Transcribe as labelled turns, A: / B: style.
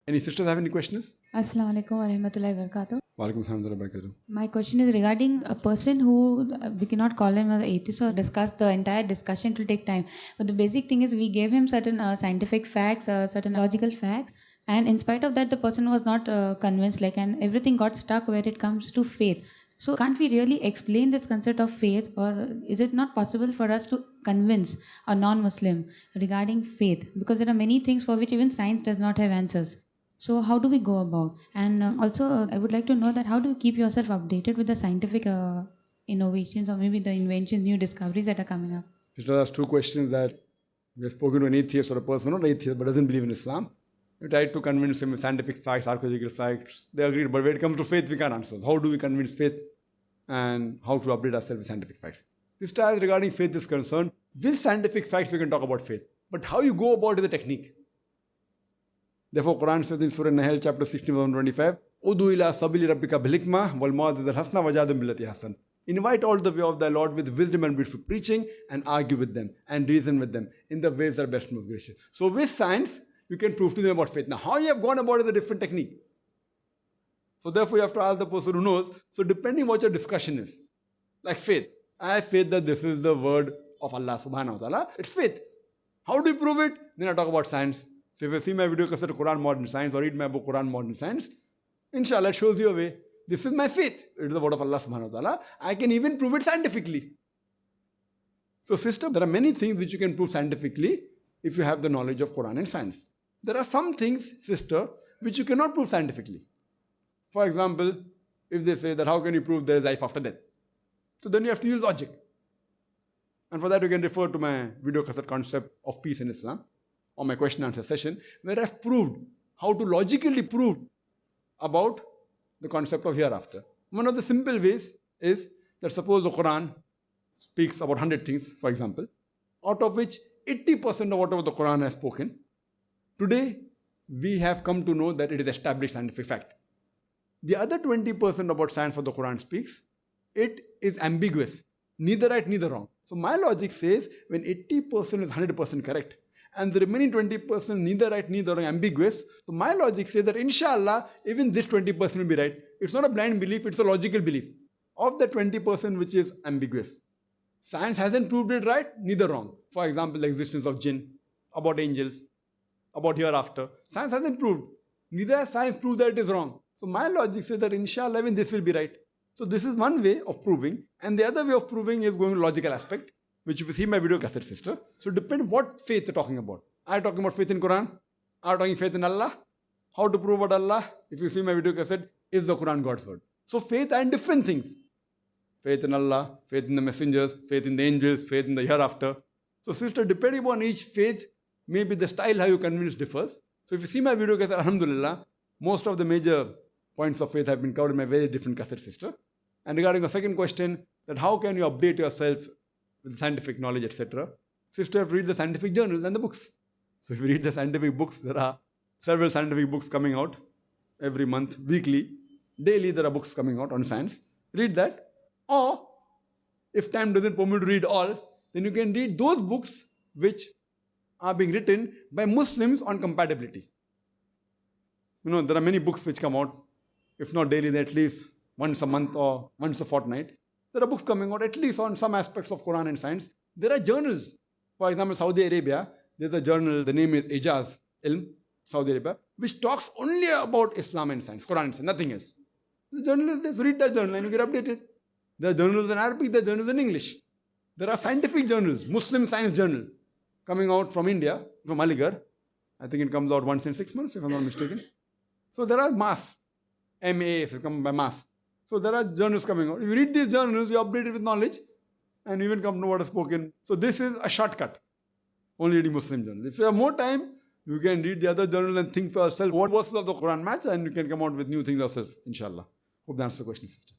A: Any sisters have any questions?
B: Assalamu alaikum wa rahmatullahi wa barakatuh.
A: Walaikum salam wa barakatuh.
B: My question is regarding a person who, we cannot call him an atheist or discuss the entire discussion, it will take time. But the basic thing is we gave him certain scientific facts, certain logical facts, and in spite of that the person was not convinced, and everything got stuck where it comes to faith. So can't we really explain this concept of faith, or is it not possible for us to convince a non-Muslim regarding faith? Because there are many things for which even science does not have answers. So how do we go about? And also I would like to know that how do you keep yourself updated with the scientific innovations or maybe the inventions, new discoveries that are coming up?
A: There are two questions that we have spoken to an atheist or a person, not atheist, but doesn't believe in Islam. We tried to convince him with scientific facts, archaeological facts. They agreed, but when it comes to faith, we can't answer. How do we convince faith and how to update ourselves with scientific facts? This time regarding faith is concerned, with scientific facts we can talk about faith. But how you go about it is the technique. Therefore, Quran says in Surah Nahl, chapter 16, verse 25, Udu ila sabili rabbika bil hikmah wal maw'izati hasana wajadhum billati hasan. Invite all the way of thy Lord with wisdom and beautiful preaching, and argue with them and reason with them in the ways that are best and most gracious. So with science, you can prove to them about faith. Now, how you have gone about it is a different technique. So therefore, you have to ask the person who knows. So depending what your discussion is, like faith. I have faith that this is the word of Allah subhanahu wa ta'ala. It's faith. How do you prove it? Then I talk about science. So if you see my video cassette Quran Modern Science or read my book Quran Modern Science, inshallah it shows you a way. This is my faith. It is the word of Allah subhanahu wa ta'ala. I can even prove it scientifically. So sister, there are many things which you can prove scientifically if you have the knowledge of Quran and science. There are some things, sister, which you cannot prove scientifically. For example, if they say that how can you prove there is life after death? So then you have to use logic. And for that you can refer to my video cassette Concept of Peace in Islam or my question and answer session where I've proved how to logically prove about the concept of hereafter. One of the simple ways is that suppose the Quran speaks about 100 things, for example, out of which 80% of whatever the Quran has spoken, today we have come to know that it is established scientific fact. The other 20% about science for the Quran speaks, it is ambiguous, neither right, neither wrong. So my logic says when 80% is 100% correct and the remaining 20% neither right, neither wrong, ambiguous, so my logic says that inshallah, even this 20% will be right. It's not a blind belief, it's a logical belief of the 20% which is ambiguous. Science hasn't proved it right, neither wrong. For example, the existence of jinn, about angels, about hereafter. Science hasn't proved. Neither has science proved that it is wrong. So my logic says that inshallah even this will be right. So this is one way of proving. And the other way of proving is going to logical aspect, which if you see my video cassette, sister. So depends what faith you're talking about. Are you talking about faith in Quran? Are you talking faith in Allah? How to prove about Allah? If you see my video cassette, is the Quran God's word? So faith and different things. Faith in Allah, faith in the messengers, faith in the angels, faith in the hereafter. So sister, depending upon each faith, maybe the style how you convince differs. So if you see my video cassette, alhamdulillah, most of the major points of faith have been covered in my very different cassette, sister. And regarding the second question, that how can you update yourself with scientific knowledge, etc. Sister, have read the scientific journals and the books. So if you read the scientific books, there are several scientific books coming out every month, weekly, daily there are books coming out on science. Read that. Or, if time doesn't permit to read all, then you can read those books which are being written by Muslims on compatibility. You know, there are many books which come out, if not daily, then at least once a month or once a fortnight. There are books coming out at least on some aspects of Quran and science. There are journals. For example, Saudi Arabia, there's a journal, the name is Ijaz Ilm, Saudi Arabia, which talks only about Islam and science, Quran and science, nothing else. The journal is there, so read that journal and you get updated. There are journals in Arabic, there are journals in English. There are scientific journals, Muslim Science Journal, coming out from India, from Aligarh. I think it comes out once in 6 months, if I'm not mistaken. So there are mass, MAs, come by mass. So there are journals coming out. If you read these journals, you update it with knowledge and even come to know what is spoken. So this is a shortcut, only reading Muslim journals. If you have more time, you can read the other journal and think for yourself what verses of the Quran match and you can come out with new things yourself, inshallah. Hope that answers the question, sister.